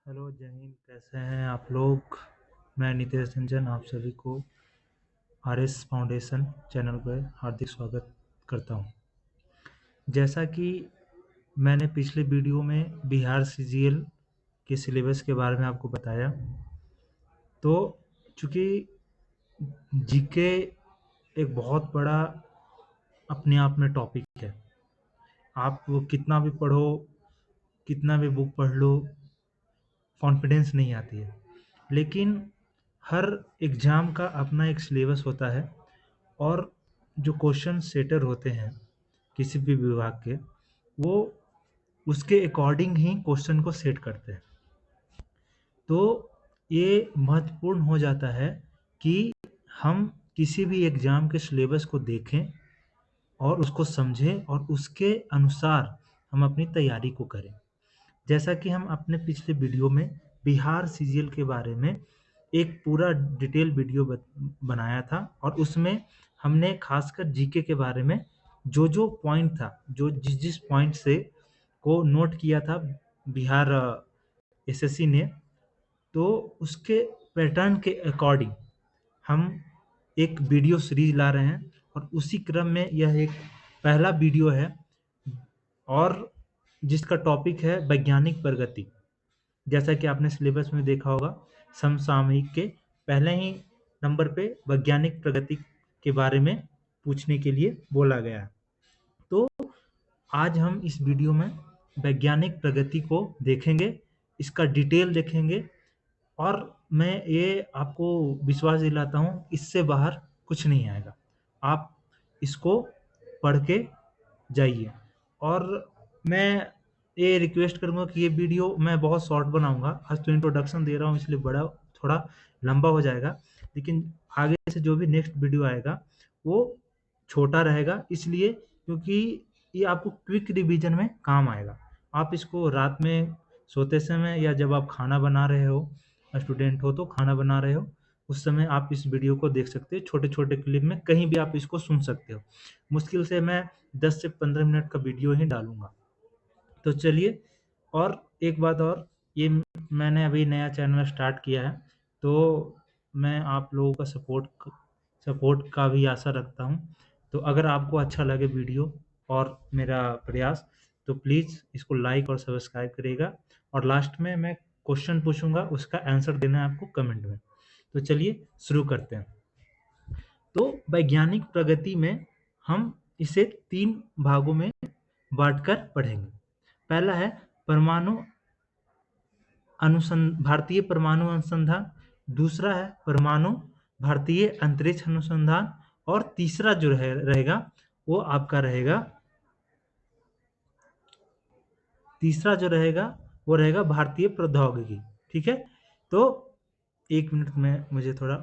Hello जय हिंद, कैसे हैं आप लोग। मैं नितेश रंजन आप सभी को आरएस फाउंडेशन चैनल पर हार्दिक स्वागत करता हूं। जैसा कि मैंने पिछले वीडियो में बिहार सीजीएल के सिलेबस के बारे में आपको बताया, तो चूंकि जीके एक बहुत बड़ा अपने आप में टॉपिक है। आप वो कितना भी पढ़ो, कितना भी बुक पढ़ लो, कॉन्फिडेंस नहीं आती है। लेकिन हर एग्ज़ाम का अपना एक सिलेबस होता है और जो क्वेश्चन सेटर होते हैं किसी भी विभाग के, वो उसके अकॉर्डिंग ही क्वेश्चन को सेट करते हैं। तो ये महत्वपूर्ण हो जाता है कि हम किसी भी एग्ज़ाम के सिलेबस को देखें और उसको समझें और उसके अनुसार हम अपनी तैयारी को करें। जैसा कि हम अपने पिछले वीडियो में बिहार सीजीएल के बारे में एक पूरा डिटेल वीडियो बनाया था और उसमें हमने खासकर जीके के बारे में जो पॉइंट था, जो जिस पॉइंट से को नोट किया था बिहार एसएससी ने, तो उसके पैटर्न के अकॉर्डिंग हम एक वीडियो सीरीज ला रहे हैं और उसी क्रम में यह एक पहला वीडियो है और जिसका टॉपिक है वैज्ञानिक प्रगति। जैसा कि आपने सिलेबस में देखा होगा, समसामयिक के पहले ही नंबर पे वैज्ञानिक प्रगति के बारे में पूछने के लिए बोला गया है। तो आज हम इस वीडियो में वैज्ञानिक प्रगति को देखेंगे, इसका डिटेल देखेंगे और मैं ये आपको विश्वास दिलाता हूँ, इससे बाहर कुछ नहीं आएगा। आप इसको पढ़ के जाइए। और मैं ये रिक्वेस्ट करूँगा कि ये वीडियो मैं बहुत शॉर्ट बनाऊँगा। आज तो इंट्रोडक्शन दे रहा हूँ इसलिए बड़ा थोड़ा लंबा हो जाएगा, लेकिन आगे से जो भी नेक्स्ट वीडियो आएगा वो छोटा रहेगा, इसलिए क्योंकि ये आपको क्विक रिवीजन में काम आएगा। आप इसको रात में सोते समय या जब आप खाना बना रहे हो, स्टूडेंट हो तो खाना बना रहे हो, उस समय आप इस वीडियो को देख सकते हो। छोटे-छोटे क्लिप में कहीं भी आप इसको सुन सकते हो। मुश्किल से मैं 10 से 15 मिनट का वीडियो ही डालूँगा। तो चलिए, और एक बात और, ये मैंने अभी नया चैनल स्टार्ट किया है, तो मैं आप लोगों का सपोर्ट का भी आशा रखता हूँ। तो अगर आपको अच्छा लगे वीडियो और मेरा प्रयास, तो प्लीज़ इसको लाइक और सब्सक्राइब करिएगा और लास्ट में मैं क्वेश्चन पूछूँगा, उसका आंसर देना है आपको कमेंट में। तो चलिए शुरू करते हैं। तो वैज्ञानिक प्रगति में हम इसे 3 भागों में बाँटकर पढ़ेंगे। पहला है परमाणु भारतीय परमाणु अनुसंधान, दूसरा है परमाणु भारतीय अंतरिक्ष अनुसंधान और तीसरा जो रहेगा वो आपका रहेगा, तीसरा जो रहेगा वो रहेगा भारतीय प्रौद्योगिकी। ठीक है? तो 1 मिनट में मुझे थोड़ा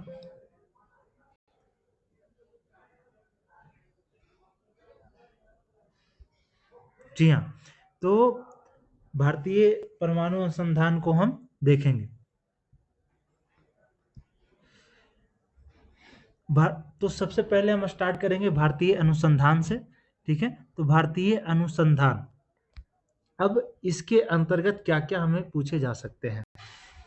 जी हाँ, तो भारतीय परमाणु अनुसंधान को हम देखेंगे। तो सबसे पहले हम स्टार्ट करेंगे भारतीय अनुसंधान से। ठीक है? तो भारतीय अनुसंधान, अब इसके अंतर्गत क्या-क्या हमें पूछे जा सकते हैं।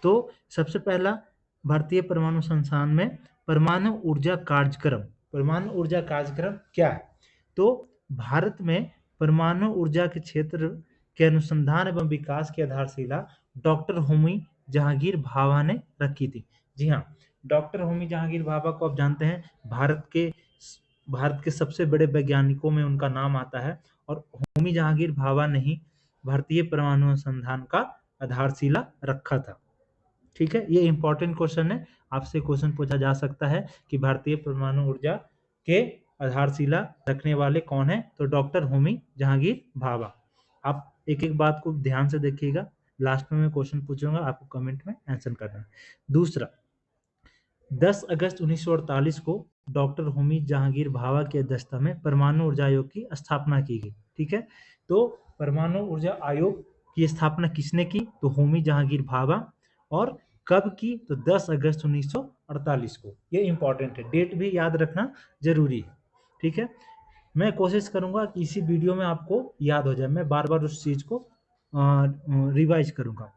तो सबसे पहला भारतीय परमाणु संस्थान में परमाणु ऊर्जा कार्यक्रम। परमाणु ऊर्जा कार्यक्रम क्या है? तो भारत में परमाणु ऊर्जा के क्षेत्र के अनुसंधान एवं विकास की आधारशिला डॉक्टर होमी जहांगीर भाभा ने रखी थी। जी हाँ, डॉक्टर होमी जहांगीर भाभा को आप जानते हैं, भारत के सबसे बड़े वैज्ञानिकों में उनका नाम आता है और होमी जहांगीर भाभा ने ही भारतीय परमाणु अनुसंधान का आधारशिला रखा था। ठीक है? ये इम्पोर्टेंट क्वेश्चन है, आपसे क्वेश्चन पूछा जा सकता है कि भारतीय परमाणु ऊर्जा के आधारशिला रखने वाले कौन हैं? तो डॉक्टर होमी जहांगीर भाभा। आप एक-एक बात को ध्यान से देखिएगा, लास्ट में मैं क्वेश्चन पूछूँगा, आपको कमेंट में आंसर करना है। दूसरा, 10 अगस्त 1948 को डॉक्टर होमी जहांगीर भाभा की अध्यक्षता में परमाणु ऊर्जा आयोग की स्थापना की गई। ठीक है? तो परमाणु ऊर्जा आयोग की स्थापना किसने की? तो होमी जहांगीर भाभा। और कब की? तो 10 अगस्त 1948 को। ये इम्पोर्टेंट है, डेट भी याद रखना ज़रूरी है। ठीक है? मैं कोशिश करूँगा कि इसी वीडियो में आपको याद हो जाए, मैं बार-बार उस चीज़ को रिवाइज़ करूँगा।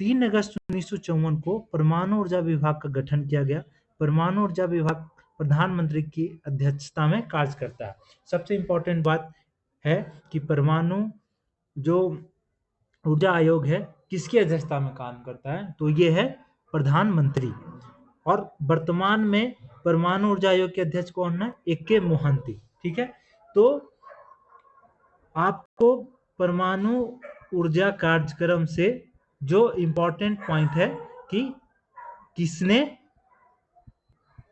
3 अगस्त 1954 को परमाणु ऊर्जा विभाग का गठन किया गया। परमाणु ऊर्जा विभाग प्रधानमंत्री की अध्यक्षता में कार्य करता है। सबसे इंपॉर्टेंट बात है कि परमाणु जो ऊर्जा आयोग है किसकी अध्यक्षता में काम करता है, तो ये है प्रधानमंत्री। और वर्तमान में परमाणु ऊर्जा आयोग के अध्यक्ष कौन है? ए.के. मोहंती। ठीक है, तो आपको परमाणु ऊर्जा कार्यक्रम से जो इम्पोर्टेंट पॉइंट है कि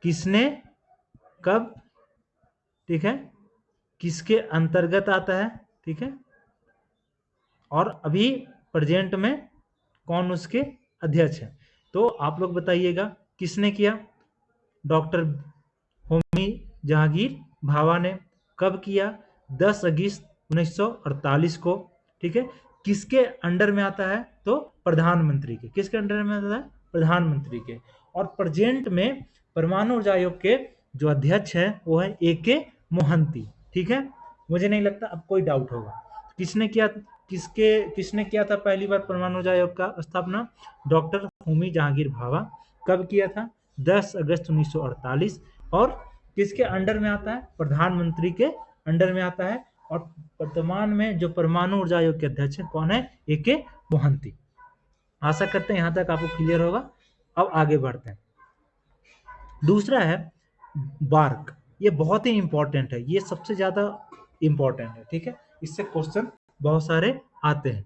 किसने कब, ठीक है, किसके अंतर्गत आता है, ठीक है, और अभी प्रेजेंट में कौन उसके अध्यक्ष है। तो आप लोग बताइएगा किसने किया? डॉक्टर होमी जहांगीर भाभा ने। कब किया? 10 अगस्त 1948 को। ठीक है, किसके अंडर में आता है? तो प्रधानमंत्री के। किसके अंडर में आता है? प्रधानमंत्री के। और प्रेजेंट में परमाणु ऊर्जा आयोग के जो अध्यक्ष हैं वो है ए.के. मोहंती। ठीक है, मुझे नहीं लगता अब कोई डाउट होगा। किसने किया था पहली बार परमाणु ऊर्जा आयोग का स्थापना? डॉक्टर होमी जहांगीर भाभा। कब किया था? 10 अगस्त 1948। और किसके अंडर में आता है? प्रधानमंत्री के अंडर में आता है। और वर्तमान में जो परमाणु ऊर्जा आयोग के अध्यक्ष हैं कौन है? ए.के. मोहंती। आशा करते हैं यहां तक आपको क्लियर होगा। अब आगे बढ़ते हैं। दूसरा है बार्क। ये बहुत ही इंपॉर्टेंट है, ये सबसे ज्यादा इंपॉर्टेंट है। ठीक है, इससे क्वेश्चन बहुत सारे आते हैं।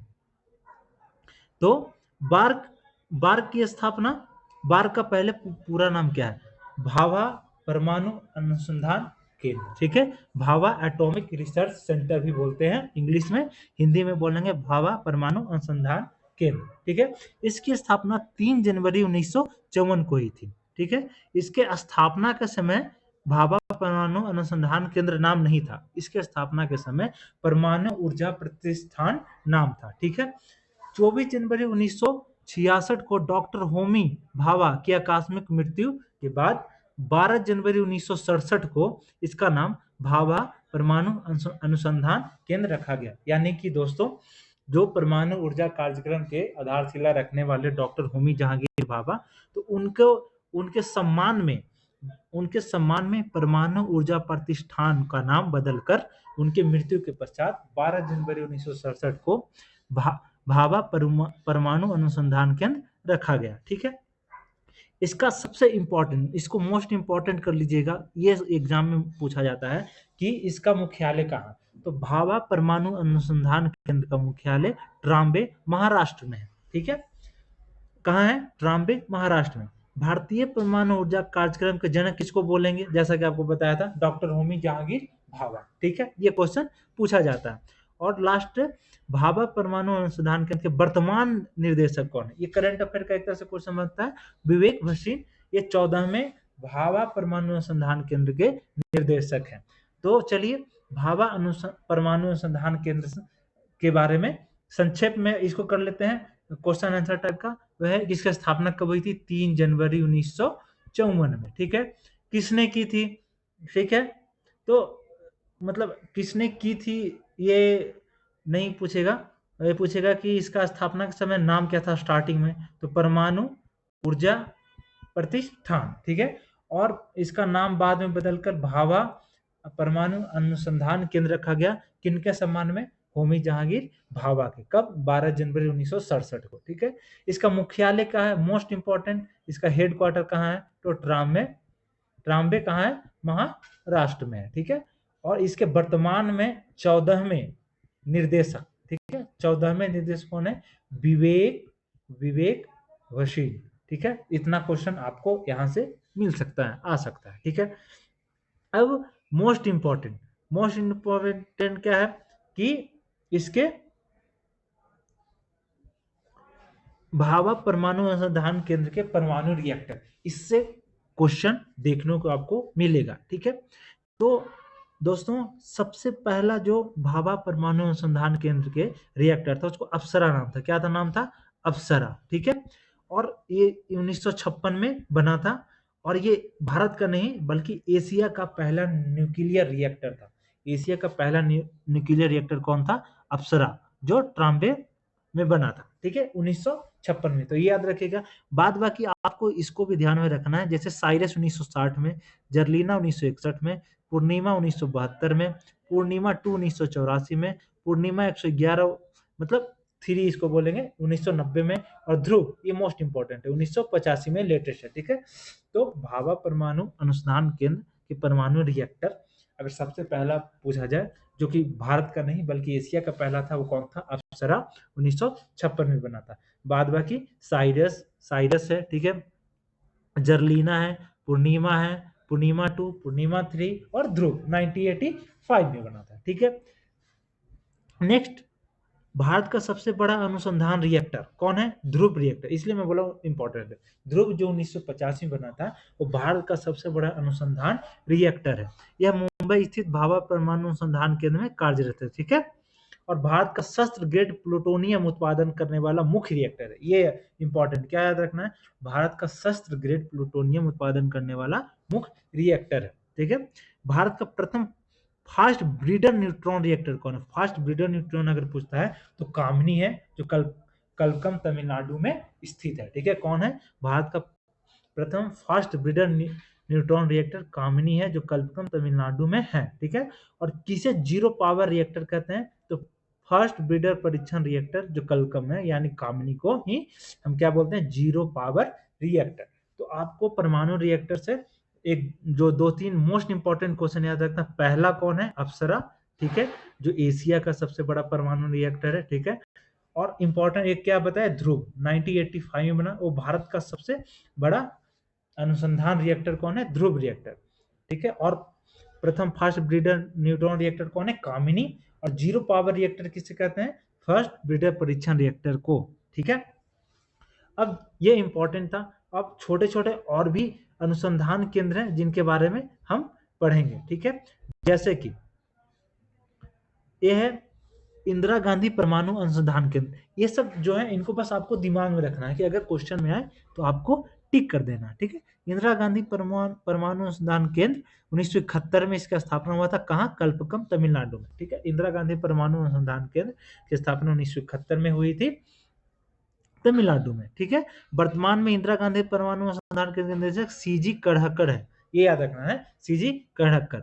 तो बार्क की स्थापना, बार्क का पहले पूरा नाम क्या है? भाभा परमाणु अनुसंधान केंद्र। ठीक है, भाभा एटॉमिक रिसर्च सेंटर भी बोलते हैं इंग्लिश में, हिंदी में बोलेंगे भाभा परमाणु अनुसंधान केंद्र। ठीक है, इसकी स्थापना 3 जनवरी 1954 को ही थी। ठीक है, इसके स्थापना के समय भाभा परमाणु अनुसंधान केंद्र नाम नहीं था, इसके स्थापना के समय परमाणु ऊर्जा प्रतिष्ठान नाम था। ठीक है, 24 जनवरी 1966 को डॉक्टर होमी भाभा की आकस्मिक मृत्यु के बाद 12 जनवरी 1967 को इसका नाम भाभा परमाणु अनुसंधान केंद्र रखा गया। यानी कि दोस्तों, जो परमाणु ऊर्जा कार्यक्रम के आधारशिला रखने वाले डॉक्टर होमी जहांगीर भाभा, तो उनके सम्मान में परमाणु ऊर्जा प्रतिष्ठान का नाम बदलकर उनके मृत्यु के पश्चात 12 जनवरी 1967 को भाभा परमाणु अनुसंधान केंद्र रखा गया। ठीक है, इसका सबसे इंपॉर्टेंट, इसको मोस्ट इंपॉर्टेंट कर लीजिएगा, ये एग्जाम में पूछा जाता है कि इसका मुख्यालय कहाँ? तो भाभा परमाणु अनुसंधान केंद्र का मुख्यालय ट्राम्बे महाराष्ट्र में है। ठीक है, कहाँ है? ट्राम्बे महाराष्ट्र में। भारतीय परमाणु ऊर्जा कार्यक्रम के जनक किसको बोलेंगे? जैसा कि आपको बताया था, डॉक्टर होमी जहांगीर भाभा। ठीक है, ये क्वेश्चन पूछा जाता है। और लास्ट, भाभा परमाणु अनुसंधान केंद्र के वर्तमान निर्देशक कौन है? ये करंट अफेयर का एक तरह से क्वेश्चन बनता है। विवेक भसीन, ये 14वें भाभा परमाणु अनुसंधान केंद्र के निर्देशक हैं। तो चलिए भाभा परमाणु अनुसंधान केंद्र के बारे में संक्षेप में इसको कर लेते हैं, क्वेश्चन आंसर टाइप का। वह है किसकी स्थापना कब हुई थी? 3 जनवरी 1954 में। ठीक है, किसने की थी? ठीक है, तो मतलब किसने की थी ये नहीं पूछेगा, ये पूछेगा कि इसका स्थापना के समय नाम क्या था स्टार्टिंग में, तो परमाणु ऊर्जा प्रतिष्ठान। ठीक है, और इसका नाम बाद में बदलकर भाभा परमाणु अनुसंधान केंद्र रखा गया। किनके सम्मान में? होमी जहांगीर भाभा के। कब? 12 जनवरी 1967 को। ठीक है, इसका मुख्यालय कहाँ है? मोस्ट इंपॉर्टेंट, इसका हेडक्वार्टर कहाँ है? तो ट्राम्बे कहाँ है? महाराष्ट्र में है। ठीक है, और इसके वर्तमान में 14वें निर्देशक, ठीक है, 14वें निर्देशक कौन है? विवेक भसीन। ठीक है, इतना क्वेश्चन आपको यहां से मिल सकता है, आ सकता है। ठीक है, अब मोस्ट इंपॉर्टेंट क्या है कि इसके भाभा परमाणु अनुसंधान केंद्र के परमाणु रिएक्टर, इससे क्वेश्चन देखने को आपको मिलेगा। ठीक है, तो दोस्तों सबसे पहला जो भाभा परमाणु अनुसंधान केंद्र के रिएक्टर था उसको अप्सरा नाम था। क्या था नाम था? अप्सरा। ठीक है, और ये 1956 में बना था। और ये भारत का नहीं बल्कि एशिया का पहला न्यूक्लियर रिएक्टर था। एशिया का पहला न्यूक्लियर रिएक्टर कौन था? अप्सरा, जो ट्राम्बे में बना था। ठीक है, 1956 में, तो ये याद रखिएगा। बाद बाकी आपको इसको भी ध्यान में रखना है, जैसे साइरस 1960 में, जर्लिना 1961 में, पूर्णिमा 1972 में, पूर्णिमा 2 1984 में, पूर्णिमा 111 मतलब 3 इसको बोलेंगे 1990 में, और ध्रुव ये मोस्ट इंपॉर्टेंट है 1985 में लेटेस्ट है, ठीक है। तो भाभा परमाणु अनुसंधान केंद्र के परमाणु रिएक्टर अगर सबसे पहला पूछा जाए, जो कि भारत का नहीं बल्कि एशिया का पहला था, वो कौन था? अप्सरा 1956 में बना था। बाद बाकी साइरस है, ठीक है, जर्लिना है, पूर्णिमा 2, पूर्णिमा 3 और ध्रुव 1985 में बना था, ठीक है। नेक्स्ट, भारत का सबसे बड़ा अनुसंधान रिएक्टर कौन है? ध्रुव रिएक्टर, इसलिए मैं बोला इंपॉर्टेंट है। ध्रुव जो 1950 में बना था, वो भारत का सबसे बड़ा अनुसंधान रिएक्टर है। यह मुंबई स्थित भाभा परमाणु अनुसंधान केंद्र में कार्यरत है, ठीक है। और भारत का शस्त्र ग्रेड प्लूटोनियम उत्पादन करने वाला मुख्य रिएक्टर है। ये इंपॉर्टेंट, क्या याद रखना है? भारत का शस्त्र ग्रेड प्लूटोनियम उत्पादन करने वाला मुख्य रिएक्टर है, ठीक है। भारत का प्रथम फास्ट ब्रीडर न्यूट्रॉन रिएक्टर कौन है? फास्ट ब्रीडर न्यूट्रॉन अगर पूछता है तो कामिनी है, जो कलकम तमिलनाडु में स्थित है, ठीक है। कौन है? भारत का प्रथम फास्ट ब्रीडर न्यूट्रॉन रिएक्टर कामिनी है, जो कलकम तमिलनाडु में है, ठीक है। और किसे जीरो पावर रिएक्टर कहते हैं? तो फर्स्ट ब्रीडर परीक्षण रिएक्टर जो कलकम है यानी कामिनी को ही हम क्या बोलते हैं? Zero power reactor. तो आपको परमाणु रिएक्टर से एक जो 2-3 मोस्ट इंपॉर्टेंट क्वेश्चन याद रखना। पहला कौन है? अप्सरा, ठीक है, जो एशिया का सबसे बड़ा परमाणु रिएक्टर है, ठीक है। और इंपॉर्टेंट एक क्या बताया? ध्रुव 1985 में बना, वो भारत का सबसे बड़ा अनुसंधान रिएक्टर कौन है? ध्रुव रिएक्टर, ठीक है। और प्रथम फास्ट ब्रीडर न्यूट्रॉन रिएक्टर कौन है? कामिनी। और जीरो पावर रिएक्टर किसे कहते हैं? फर्स्ट ब्रीडर परीक्षण रिएक्टर को, ठीक है। अब ये इंपॉर्टेंट था। अब छोटे छोटे और भी अनुसंधान केंद्र हैं जिनके बारे में हम पढ़ेंगे, ठीक है। जैसे कि ये है इंदिरा गांधी परमाणु अनुसंधान केंद्र। ये सब जो है इनको बस आपको दिमाग में रखना है कि अगर क्वेश्चन में आए तो आपको टिक कर देना, ठीक है। इंदिरा गांधी परमाणु अनुसंधान केंद्र 1971 में इसका स्थापना हुआ था। कहाँ? कल्पकम तमिलनाडु में, ठीक है। इंदिरा गांधी परमाणु अनुसंधान केंद्र की स्थापना 1971 में हुई थी तमिलनाडु में, ठीक है। वर्तमान में इंदिरा गांधी परमाणु अनुसंधान केंद्र के निदेशक सीजी कड़हक्कड़ है, ये याद रखना है, सीजी कड़हक्कड़।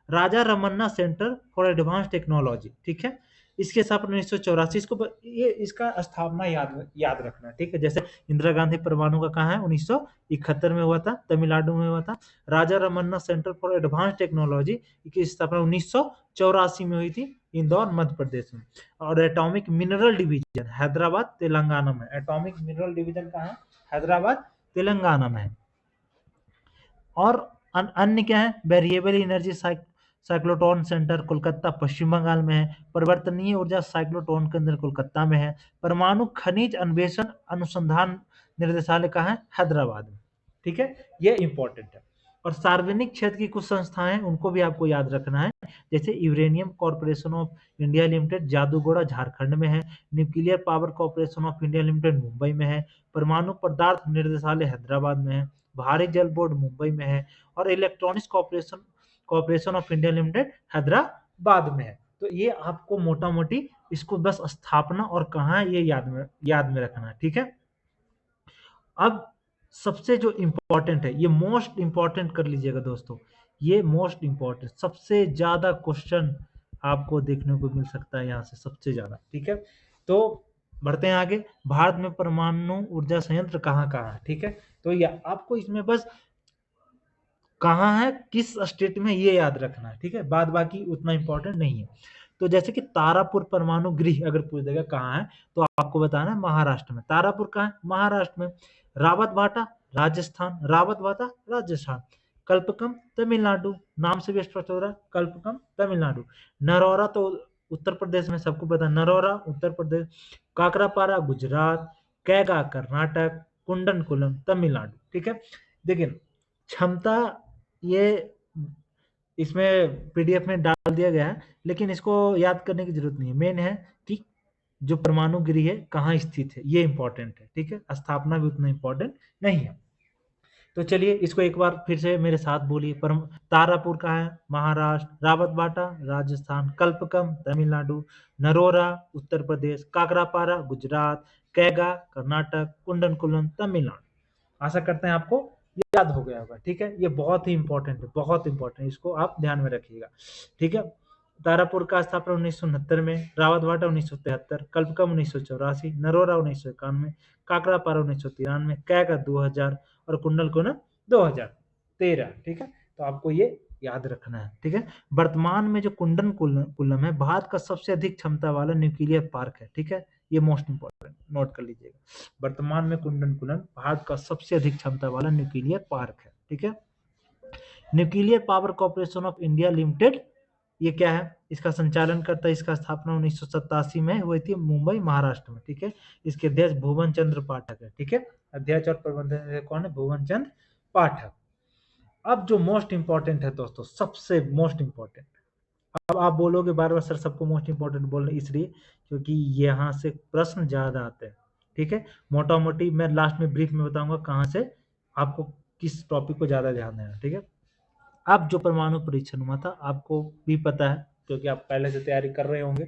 Raja Ramanna Centre for Advance Technology, ठीक है, इसके स्थापना 1984। इसको ये इसका स्थापना याद रखना है, ठीक है। जैसे इंदिरा गांधी परमाणु का कहाँ है? 1971 में हुआ था, तमिलनाडु में हुआ था। Raja Ramanna Centre for Advance Technology की स्थापना 1984 में हुई थी, इंदौर मध्य प्रदेश में। और Atomic Mineral Division Hyderabad Telangana में। एटॉमिक मिनरल डिवीजन कहाँ है? हैदराबाद तेलंगाना में है। और अन्य क्या है? Variable Energy Cyclotron Centre Kolkata Paschim Bengal में है। परिवर्तनीय ऊर्जा साइक्लोट्रॉन केंद्र कोलकाता में है। परमाणु खनिज अन्वेषण अनुसंधान निर्देशालय कहाँ है? हैदराबाद में, ठीक है। ये इंपॉर्टेंट है। और सार्वजनिक क्षेत्र की कुछ संस्थाएं हैं, उनको भी आपको याद रखना है। जैसे uranium corporation of India limited Jaduguda Jharkhand में है। Nuclear power corporation of India limited Mumbai में है। परमाणु पदार्थ निर्देशालय हैदराबाद में है। भारी जल बोर्ड मुंबई में है। और electronics corporation of India limited Hyderabad में है। तो ये आपको मोटा मोटी इसको बस स्थापना और कहाँ है ये याद में रखना है, ठीक है। अब सबसे जो इंपॉर्टेंट है, ये मोस्ट इंपॉर्टेंट कर लीजिएगा दोस्तों, ये मोस्ट इंपॉर्टेंट, सबसे ज्यादा क्वेश्चन आपको देखने को मिल सकता है यहाँ से, सबसे ज्यादा, ठीक है। तो बढ़ते हैं आगे। भारत में परमाणु ऊर्जा संयंत्र कहाँ कहाँ है, ठीक है। तो ये आपको इसमें बस कहाँ है, किस स्टेट में, ये याद रखना है, ठीक है। बाद बाकी उतना इंपॉर्टेंट नहीं है। तो जैसे कि तारापुर परमाणु गृह अगर पूछ देगा कहाँ है, तो आपको बताना है महाराष्ट्र में। तारापुर कहाँ है? महाराष्ट्र में। रावत भाटा राजस्थान। कल्पकम तमिलनाडु, नाम से भी स्पष्ट हो रहा है, कल्पकम तमिलनाडु। नरौरा तो उत्तर प्रदेश में, सबको पता है, नरौरा उत्तर प्रदेश। काकरापारा गुजरात। कैगा कर्नाटक। कुंडनकुलम तमिलनाडु, ठीक है। देखिए क्षमता ये इसमें पीडीएफ में डाल दिया गया है, लेकिन इसको याद करने की जरूरत नहीं है। मेन है कि जो परमाणु गृह है कहाँ स्थित है, ये इंपॉर्टेंट है, ठीक है। स्थापना भी उतना इंपॉर्टेंट नहीं है। तो चलिए इसको एक बार फिर से मेरे साथ बोलिए। तारापुर कहाँ है? महाराष्ट्र। रावतबाटा राजस्थान। कल्पकम तमिलनाडु। नरोरा उत्तर प्रदेश। काकरापारा गुजरात। कैगा कर्नाटक, कुंडनकुलम तमिलनाडु। आशा करते हैं आपको याद हो गया होगा। ठीक है, ये बहुत ही इंपॉर्टेंट है, बहुत इंपॉर्टेंट, इसको आप ध्यान में रखिएगा। ठीक है, तारापुर का स्थापना 1969 में, रावतभाटा 1973, कल्पकम 1984, नरोरा 1991, काकरापारा 1993, कैगा 2000 और कुंडलकुलम 2013। ठीक है, तो आपको ये याद रखना है। ठीक है, वर्तमान में जो कुंडनकुलम है भारत का सबसे अधिक क्षमता वाला न्यूक्लियर पार्क है। ठीक है, ये मोस्ट इंपॉर्टेंट नोट कर लीजिएगा। वर्तमान में कुंडनकुलम भारत का सबसे अधिक क्षमता वाला न्यूक्लियर पार्क है। ठीक है, nuclear power corporation of India limited ये क्या है, इसका संचालन करता है, इसका स्थापना 1987 में हुई थी मुंबई महाराष्ट्र में। ठीक है, इसके अध्यक्ष भुवन चंद्र पाठक है। ठीक है, अध्यक्ष और प्रबंधक कौन है, भुवन चंद्र पाठक। अब जो मोस्ट इंपॉर्टेंट है दोस्तों, सबसे मोस्ट इंपॉर्टेंट, अब आप बोलोगे बार बार सर सबको मोस्ट इंपॉर्टेंट बोल रहे, इसलिए क्योंकि यहाँ से प्रश्न ज्यादा आते हैं। ठीक है, मोटा मोटी मैं लास्ट में ब्रीफ में बताऊंगा कहाँ से आपको किस टॉपिक को ज्यादा ध्यान देना। ठीक है, अब जो परमाणु परीक्षण हुआ था आपको भी पता है क्योंकि आप पहले से तैयारी कर रहे होंगे,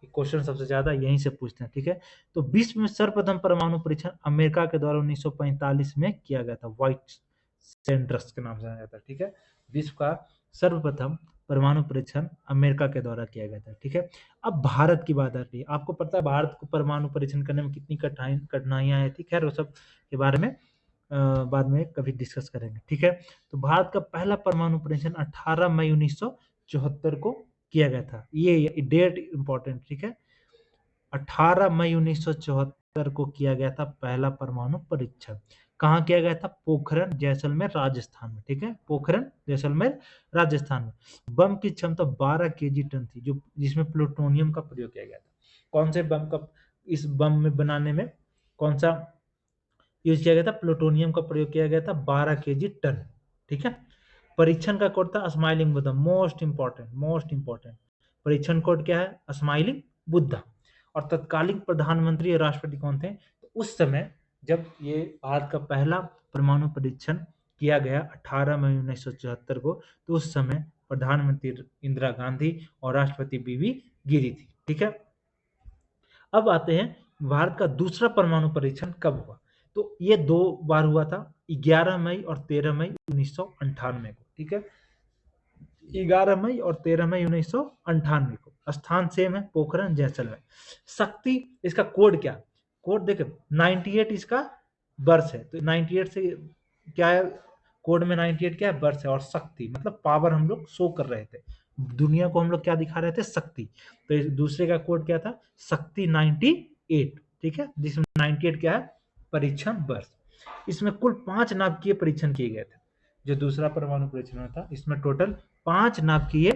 क्वेश्चन सबसे ज्यादा यहीं से पूछते हैं। ठीक है, तो विश्व में सर्वप्रथम परमाणु परीक्षण अमेरिका के द्वारा 1945 में किया गया था, व्हाइट सैंडर्स के नाम से जाना जाता है। ठीक है, विश्व का सर्वप्रथम परमाणु परीक्षण अमेरिका के द्वारा किया गया था। ठीक है, अब भारत की बात आ रही है, आपको पता है भारत को परमाणु परीक्षण करने में कितनी कठिनाइयां आई थी। खैर वो सब के बारे में बाद में कभी डिस्कस करेंगे। ठीक है, तो भारत का पहला परमाणु परीक्षण 18 मई 1974 को किया गया था। ये डेट इंपॉर्टेंट। ठीक है, 18 मई 1974 को किया गया था पहला परमाणु परीक्षण। कहाँ किया गया था, पोखरण जैसलमेर राजस्थान में। ठीक है, पोखरण जैसलमेर राजस्थान में। बम की क्षमता 12 केजी टन थी, जो जिसमें प्लूटोनियम का प्रयोग किया गया था। कौन से बम का, इस बम में बनाने में कौन सा यूज किया गया था, प्लूटोनियम का प्रयोग किया गया था 12 केजी टन। ठीक है, परीक्षण का कोड था smiling Buddha, most important, most important. परीक्षण कोड क्या है, स्माइलिंग बुद्धा। और तत्कालीन प्रधानमंत्री और राष्ट्रपति कौन थे, तो उस समय जब ये भारत का पहला परमाणु परीक्षण किया गया 18 मई 1974 को, तो उस समय प्रधानमंत्री इंदिरा गांधी और राष्ट्रपति बीवी गिरी थी। ठीक है, अब आते हैं भारत का दूसरा परमाणु परीक्षण कब हुआ, तो ये 2 बार हुआ था, 11 मई और 13 मई 1998 को। ठीक है, 11 मई और 13 मई 1998 को। स्थान सेम है, पोखरण जैसलमेर। शक्ति, इसका कोड क्या, कोड देखे 98 इसका वर्ष है, तो 98 से क्या है, कोड में 98 क्या है, वर्ष है, और शक्ति मतलब पावर हम लोग शो कर रहे थे, दुनिया को हम लोग क्या दिखा रहे थे, शक्ति। तो इस दूसरे का कोड क्या था, शक्ति 98। ठीक है, जिसमें 98 क्या है, परीक्षण वर्ष। इसमें कुल 5 नाभिकीय परीक्षण किए गए थे। जो दूसरा परमाणु परीक्षण था इसमें टोटल 5 नाभिकीय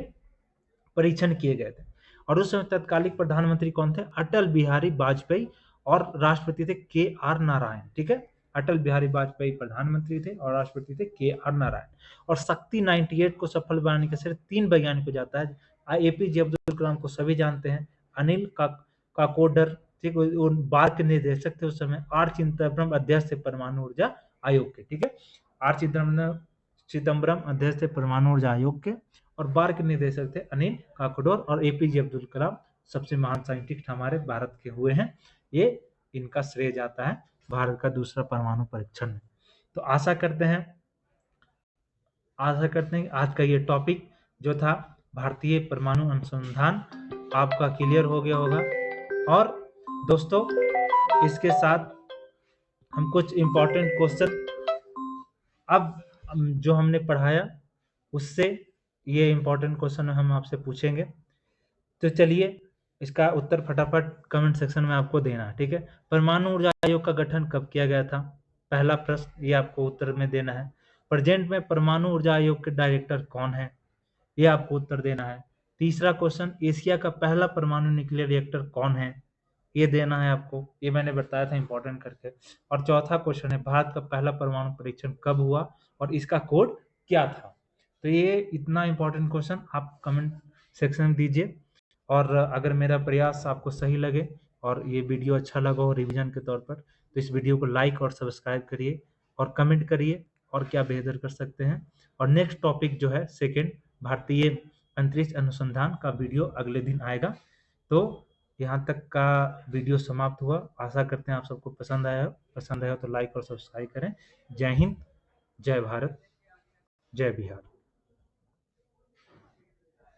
परीक्षण किए गए थे। और उस समय तत्कालिक प्रधानमंत्री कौन थे, अटल बिहारी वाजपेयी, और राष्ट्रपति थे के आर नारायण। ठीक है, अटल बिहारी वाजपेयी प्रधानमंत्री थे और राष्ट्रपति थे के आर नारायण। और शक्ति 98 को सफल बनाने के सिर्फ 3 वैज्ञानिकों को जाता है। एपीजे अब्दुल कलाम को सभी जानते हैं, अनिल काकोडर, ठीक, वो बार के निर्देशक थे उस समय, आर चिदम्बरम अध्यक्ष थे परमाणु ऊर्जा आयोग के। ठीक है, आर चिदम्बरम अध्यक्ष थे परमाणु ऊर्जा आयोग के, और बार के निर्देशक थे अनिल काकोडर, और एपीजे अब्दुल कलाम सबसे महान साइंटिस्ट हमारे भारत के हुए हैं। ये इनका श्रेय जाता है भारत का दूसरा परमाणु परीक्षण में। तो आशा करते हैं आज का ये टॉपिक जो था भारतीय परमाणु अनुसंधान आपका क्लियर हो गया होगा। और दोस्तों इसके साथ हम कुछ इंपॉर्टेंट क्वेश्चन अब जो हमने पढ़ाया उससे ये इंपॉर्टेंट क्वेश्चन हम आपसे पूछेंगे। तो चलिए इसका उत्तर फटाफट कमेंट सेक्शन में आपको देना है। ठीक है, परमाणु ऊर्जा आयोग का गठन कब किया गया था, पहला प्रश्न ये आपको उत्तर में देना है। प्रेजेंट में परमाणु ऊर्जा आयोग के डायरेक्टर कौन है, ये आपको उत्तर देना है। तीसरा क्वेश्चन, एशिया का पहला परमाणु न्यूक्लियर रिएक्टर कौन है, ये देना है आपको, ये मैंने बताया था इंपॉर्टेंट करके। और चौथा क्वेश्चन है, भारत का पहला परमाणु परीक्षण कब हुआ और इसका कोड क्या था। तो ये इतना इंपॉर्टेंट क्वेश्चन आप कमेंट सेक्शन में दीजिए। और अगर मेरा प्रयास आपको सही लगे और ये वीडियो अच्छा लगा हो रिवीजन के तौर पर, तो इस वीडियो को लाइक और सब्सक्राइब करिए और कमेंट करिए और क्या बेहतर कर सकते हैं। और नेक्स्ट टॉपिक जो है सेकंड भारतीय अंतरिक्ष अनुसंधान का वीडियो अगले दिन आएगा। तो यहाँ तक का वीडियो समाप्त हुआ। आशा करते हैं आप सबको पसंद आया तो लाइक और सब्सक्राइब करें। जय हिंद, जय भारत, जय बिहार।